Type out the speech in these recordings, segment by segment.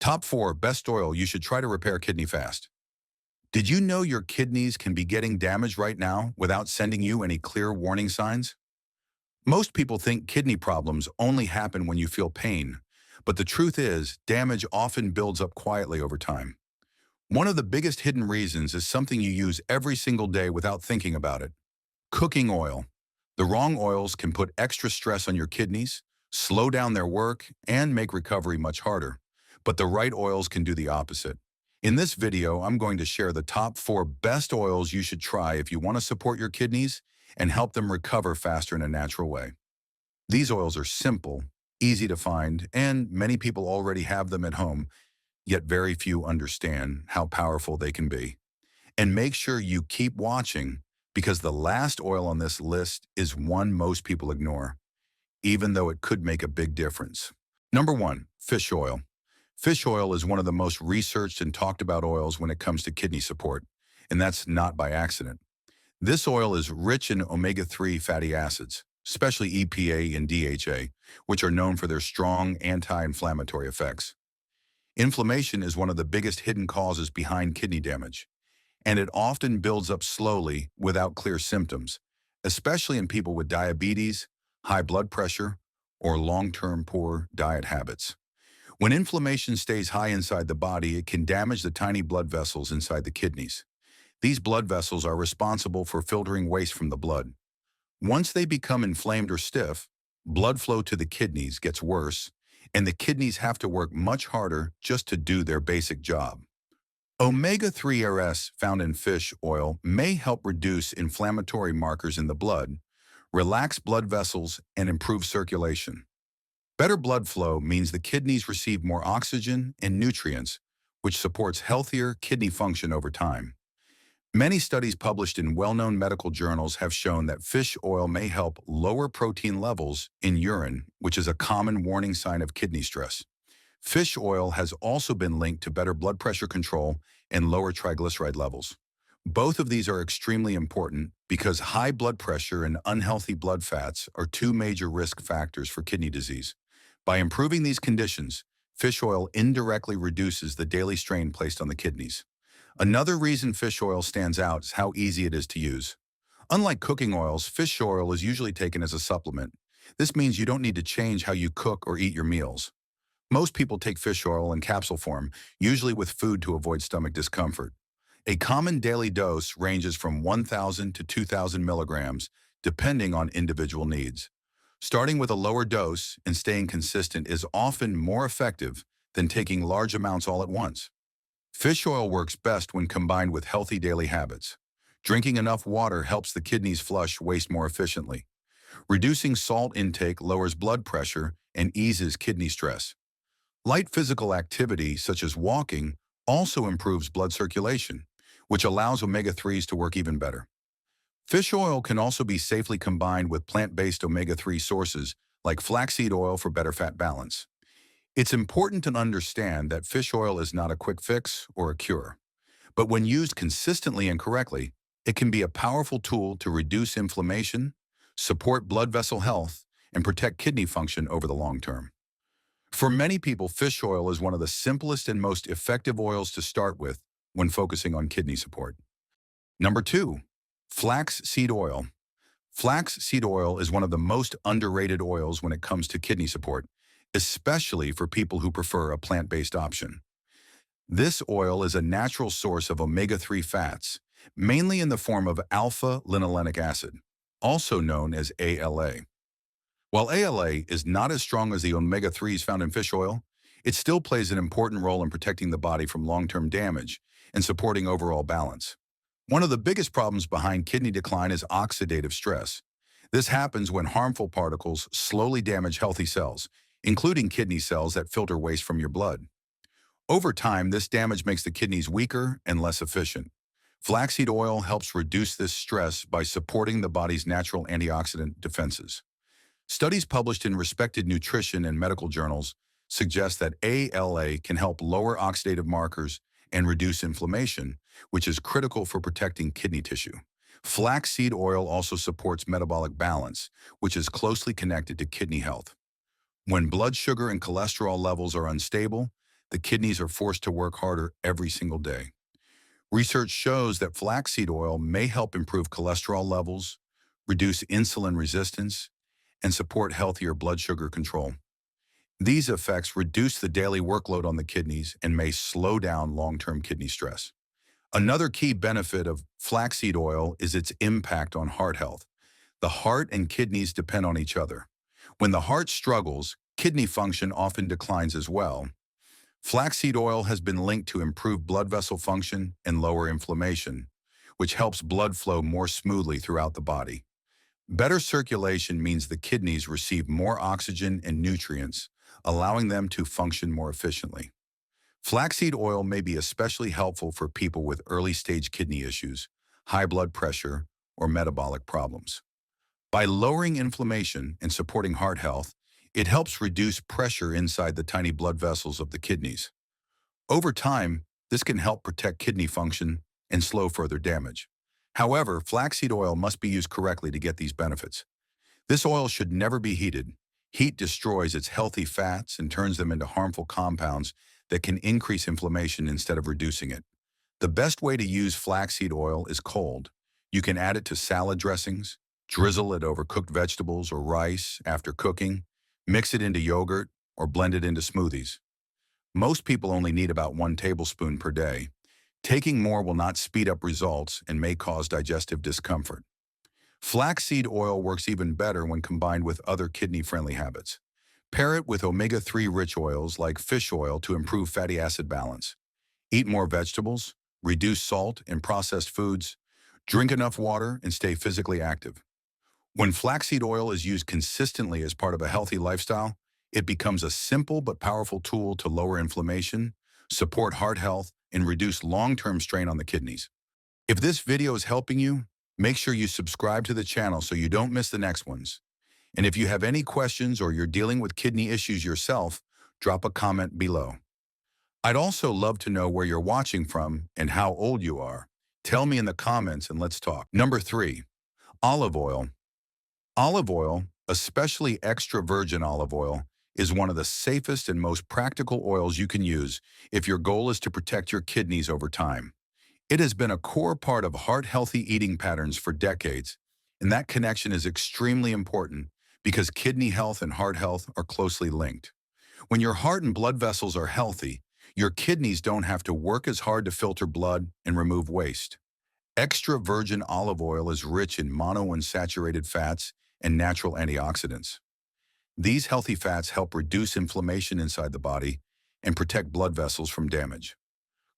Top 4 best oil you should try to repair kidney fast. Did you know your kidneys can be getting damaged right now without sending you any clear warning signs? Most people think kidney problems only happen when you feel pain, but the truth is damage often builds up quietly over time. One of the biggest hidden reasons is something you use every single day without thinking about it. Cooking oil. The wrong oils can put extra stress on your kidneys, slow down their work, and make recovery much harder. But the right oils can do the opposite. In this video, I'm going to share the top 4 best oils you should try if you want to support your kidneys and help them recover faster in a natural way. These oils are simple, easy to find, and many people already have them at home, yet very few understand how powerful they can be. And make sure you keep watching because the last oil on this list is one most people ignore, even though it could make a big difference. Number 1, fish oil. Fish oil is one of the most researched and talked about oils when it comes to kidney support, and that's not by accident. This oil is rich in omega-3 fatty acids, especially EPA and DHA, which are known for their strong anti-inflammatory effects. Inflammation is one of the biggest hidden causes behind kidney damage, and it often builds up slowly without clear symptoms, especially in people with diabetes, high blood pressure, or long-term poor diet habits. When inflammation stays high inside the body, it can damage the tiny blood vessels inside the kidneys. These blood vessels are responsible for filtering waste from the blood. Once they become inflamed or stiff, blood flow to the kidneys gets worse, and the kidneys have to work much harder just to do their basic job. Omega-3 RS found in fish oil may help reduce inflammatory markers in the blood, relax blood vessels, and improve circulation. Better blood flow means the kidneys receive more oxygen and nutrients, which supports healthier kidney function over time. Many studies published in well-known medical journals have shown that fish oil may help lower protein levels in urine, which is a common warning sign of kidney stress. Fish oil has also been linked to better blood pressure control and lower triglyceride levels. Both of these are extremely important because high blood pressure and unhealthy blood fats are 2 major risk factors for kidney disease. By improving these conditions, fish oil indirectly reduces the daily strain placed on the kidneys. Another reason fish oil stands out is how easy it is to use. Unlike cooking oils, fish oil is usually taken as a supplement. This means you don't need to change how you cook or eat your meals. Most people take fish oil in capsule form, usually with food to avoid stomach discomfort. A common daily dose ranges from 1,000 to 2,000 milligrams, depending on individual needs. Starting with a lower dose and staying consistent is often more effective than taking large amounts all at once. Fish oil works best when combined with healthy daily habits. Drinking enough water helps the kidneys flush waste more efficiently. Reducing salt intake lowers blood pressure and eases kidney stress. Light physical activity, such as walking, also improves blood circulation, which allows omega-3s to work even better. Fish oil can also be safely combined with plant-based omega-3 sources like flaxseed oil for better fat balance. It's important to understand that fish oil is not a quick fix or a cure, but when used consistently and correctly, it can be a powerful tool to reduce inflammation, support blood vessel health, and protect kidney function over the long term. For many people, fish oil is one of the simplest and most effective oils to start with when focusing on kidney support. Number 2, flaxseed oil. Flaxseed oil is one of the most underrated oils when it comes to kidney support, especially for people who prefer a plant-based option. This oil is a natural source of omega-3 fats, mainly in the form of alpha-linolenic acid, also known as ALA. While ALA is not as strong as the omega-3s found in fish oil, it still plays an important role in protecting the body from long-term damage and supporting overall balance. One of the biggest problems behind kidney decline is oxidative stress. This happens when harmful particles slowly damage healthy cells, including kidney cells that filter waste from your blood. Over time, this damage makes the kidneys weaker and less efficient. Flaxseed oil helps reduce this stress by supporting the body's natural antioxidant defenses. Studies published in respected nutrition and medical journals suggest that ALA can help lower oxidative markers and reduce inflammation, which is critical for protecting kidney tissue. Flaxseed oil also supports metabolic balance, which is closely connected to kidney health. When blood sugar and cholesterol levels are unstable, the kidneys are forced to work harder every single day. Research shows that flaxseed oil may help improve cholesterol levels, reduce insulin resistance, and support healthier blood sugar control. These effects reduce the daily workload on the kidneys and may slow down long-term kidney stress. Another key benefit of flaxseed oil is its impact on heart health. The heart and kidneys depend on each other. When the heart struggles, kidney function often declines as well. Flaxseed oil has been linked to improved blood vessel function and lower inflammation, which helps blood flow more smoothly throughout the body. Better circulation means the kidneys receive more oxygen and nutrients, allowing them to function more efficiently. Flaxseed oil may be especially helpful for people with early-stage kidney issues, high blood pressure, or metabolic problems. By lowering inflammation and supporting heart health, it helps reduce pressure inside the tiny blood vessels of the kidneys. Over time, this can help protect kidney function and slow further damage. However, flaxseed oil must be used correctly to get these benefits. This oil should never be heated. Heat destroys its healthy fats and turns them into harmful compounds that can increase inflammation instead of reducing it. The best way to use flaxseed oil is cold. You can add it to salad dressings, drizzle it over cooked vegetables or rice after cooking, mix it into yogurt, or blend it into smoothies. Most people only need about 1 tablespoon per day. Taking more will not speed up results and may cause digestive discomfort. Flaxseed oil works even better when combined with other kidney-friendly habits. Pair it with omega-3 rich oils like fish oil to improve fatty acid balance. Eat more vegetables, reduce salt and processed foods, drink enough water, and stay physically active. When flaxseed oil is used consistently as part of a healthy lifestyle, it becomes a simple but powerful tool to lower inflammation, support heart health, and reduce long-term strain on the kidneys. If this video is helping you, make sure you subscribe to the channel so you don't miss the next ones. And if you have any questions or you're dealing with kidney issues yourself, drop a comment below. I'd also love to know where you're watching from and how old you are. Tell me in the comments and let's talk. Number 3, olive oil. Olive oil, especially extra virgin olive oil, is one of the safest and most practical oils you can use if your goal is to protect your kidneys over time. It has been a core part of heart-healthy eating patterns for decades, and that connection is extremely important because kidney health and heart health are closely linked. When your heart and blood vessels are healthy, your kidneys don't have to work as hard to filter blood and remove waste. Extra virgin olive oil is rich in monounsaturated fats and natural antioxidants. These healthy fats help reduce inflammation inside the body and protect blood vessels from damage.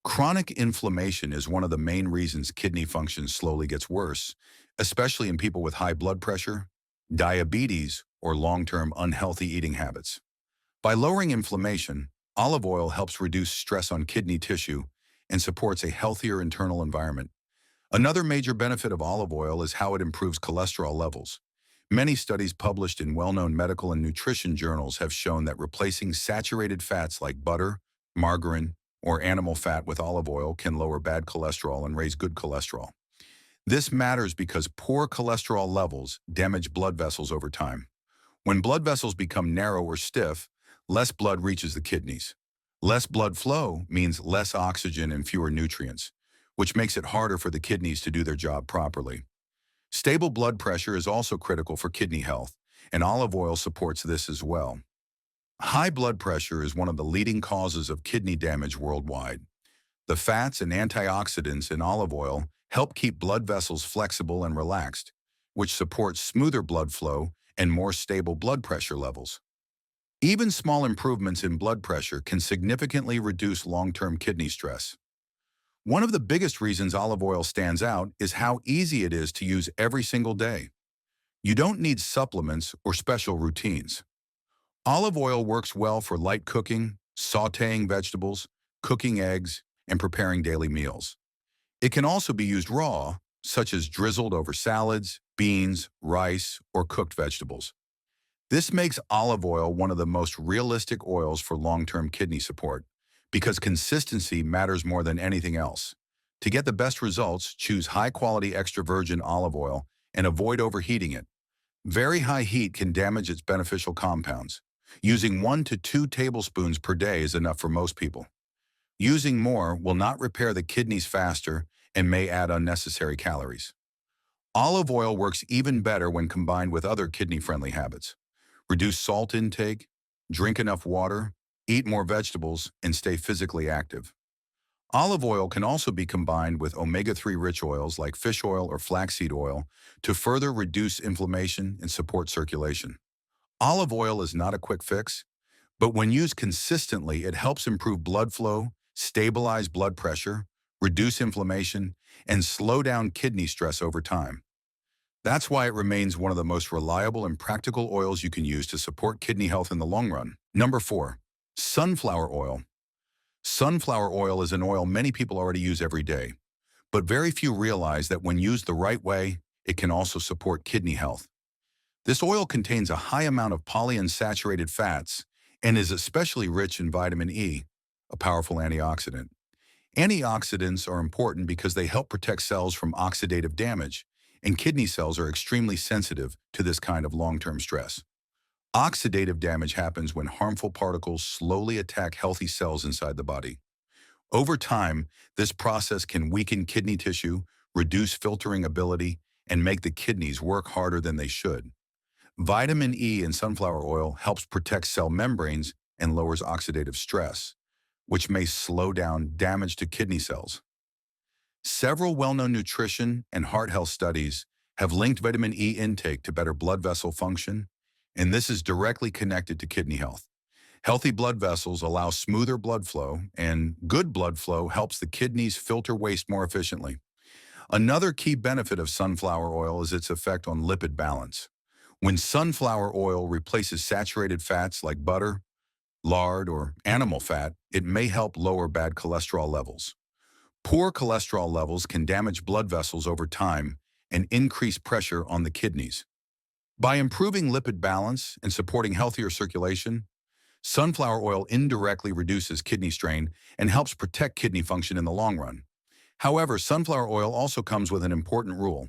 Chronic inflammation is one of the main reasons kidney function slowly gets worse, especially in people with high blood pressure, diabetes, or long-term unhealthy eating habits. By lowering inflammation, olive oil helps reduce stress on kidney tissue and supports a healthier internal environment. Another major benefit of olive oil is how it improves cholesterol levels. Many studies published in well-known medical and nutrition journals have shown that replacing saturated fats like butter, margarine, or animal fat with olive oil can lower bad cholesterol and raise good cholesterol. This matters because poor cholesterol levels damage blood vessels over time. When blood vessels become narrow or stiff, less blood reaches the kidneys. Less blood flow means less oxygen and fewer nutrients, which makes it harder for the kidneys to do their job properly. Stable blood pressure is also critical for kidney health, and olive oil supports this as well. High blood pressure is one of the leading causes of kidney damage worldwide. The fats and antioxidants in olive oil help keep blood vessels flexible and relaxed, which supports smoother blood flow and more stable blood pressure levels. Even small improvements in blood pressure can significantly reduce long-term kidney stress. One of the biggest reasons olive oil stands out is how easy it is to use every single day. You don't need supplements or special routines. Olive oil works well for light cooking, sautéing vegetables, cooking eggs, and preparing daily meals. It can also be used raw, such as drizzled over salads, beans, rice, or cooked vegetables. This makes olive oil one of the most realistic oils for long-term kidney support, because consistency matters more than anything else. To get the best results, choose high-quality extra virgin olive oil and avoid overheating it. Very high heat can damage its beneficial compounds. Using 1 to 2 tablespoons per day is enough for most people. Using more will not repair the kidneys faster and may add unnecessary calories. Olive oil works even better when combined with other kidney-friendly habits. Reduce salt intake, drink enough water, eat more vegetables, and stay physically active. Olive oil can also be combined with omega-3 rich oils like fish oil or flaxseed oil to further reduce inflammation and support circulation. Olive oil is not a quick fix, but when used consistently, it helps improve blood flow, stabilize blood pressure, reduce inflammation, and slow down kidney stress over time. That's why it remains one of the most reliable and practical oils you can use to support kidney health in the long run. Number 4. Sunflower oil. Sunflower oil is an oil many people already use every day, but very few realize that when used the right way, it can also support kidney health. This oil contains a high amount of polyunsaturated fats and is especially rich in vitamin E, a powerful antioxidant. Antioxidants are important because they help protect cells from oxidative damage, and kidney cells are extremely sensitive to this kind of long-term stress. Oxidative damage happens when harmful particles slowly attack healthy cells inside the body. Over time, this process can weaken kidney tissue, reduce filtering ability, and make the kidneys work harder than they should. Vitamin E in sunflower oil helps protect cell membranes and lowers oxidative stress, which may slow down damage to kidney cells. Several well-known nutrition and heart health studies have linked vitamin E intake to better blood vessel function, and this is directly connected to kidney health. Healthy blood vessels allow smoother blood flow, and good blood flow helps the kidneys filter waste more efficiently. Another key benefit of sunflower oil is its effect on lipid balance. When sunflower oil replaces saturated fats like butter, lard, or animal fat, it may help lower bad cholesterol levels. Poor cholesterol levels can damage blood vessels over time and increase pressure on the kidneys. By improving lipid balance and supporting healthier circulation, sunflower oil indirectly reduces kidney strain and helps protect kidney function in the long run. However, sunflower oil also comes with an important rule.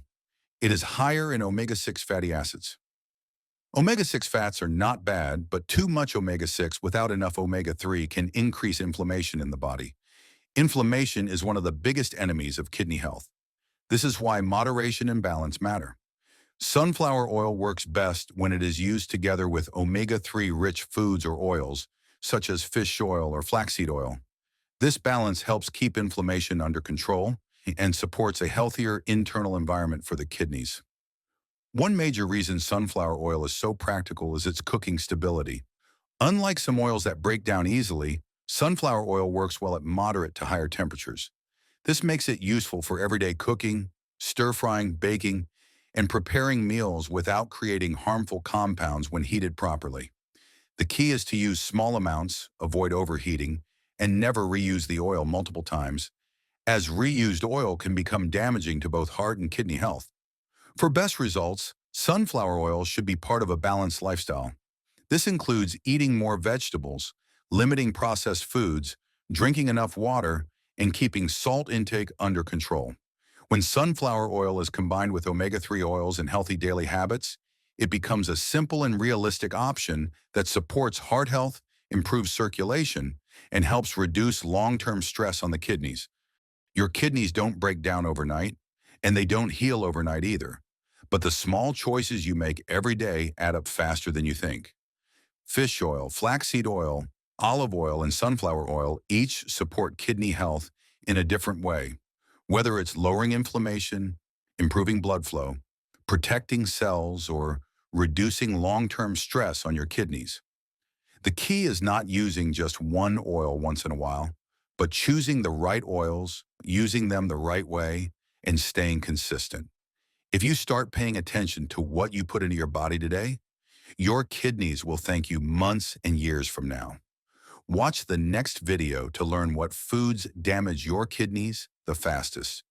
It is higher in omega-6 fatty acids. Omega-6 fats are not bad, but too much omega-6 without enough omega-3 can increase inflammation in the body. Inflammation is one of the biggest enemies of kidney health. This is why moderation and balance matter. Sunflower oil works best when it is used together with omega-3 rich foods or oils, such as fish oil or flaxseed oil. This balance helps keep inflammation under control and supports a healthier internal environment for the kidneys. One major reason sunflower oil is so practical is its cooking stability. Unlike some oils that break down easily, sunflower oil works well at moderate to higher temperatures. This makes it useful for everyday cooking, stir-frying, baking, and preparing meals without creating harmful compounds when heated properly. The key is to use small amounts, avoid overheating, and never reuse the oil multiple times, as reused oil can become damaging to both heart and kidney health. For best results, sunflower oil should be part of a balanced lifestyle. This includes eating more vegetables, limiting processed foods, drinking enough water, and keeping salt intake under control. When sunflower oil is combined with omega-3 oils and healthy daily habits, it becomes a simple and realistic option that supports heart health, improves circulation, and helps reduce long-term stress on the kidneys. Your kidneys don't break down overnight, and they don't heal overnight either. But the small choices you make every day add up faster than you think. Fish oil, flaxseed oil, olive oil, and sunflower oil each support kidney health in a different way, whether it's lowering inflammation, improving blood flow, protecting cells, or reducing long-term stress on your kidneys. The key is not using just one oil once in a while, but choosing the right oils, using them the right way, and staying consistent. If you start paying attention to what you put into your body today, your kidneys will thank you months and years from now. Watch the next video to learn what foods damage your kidneys the fastest.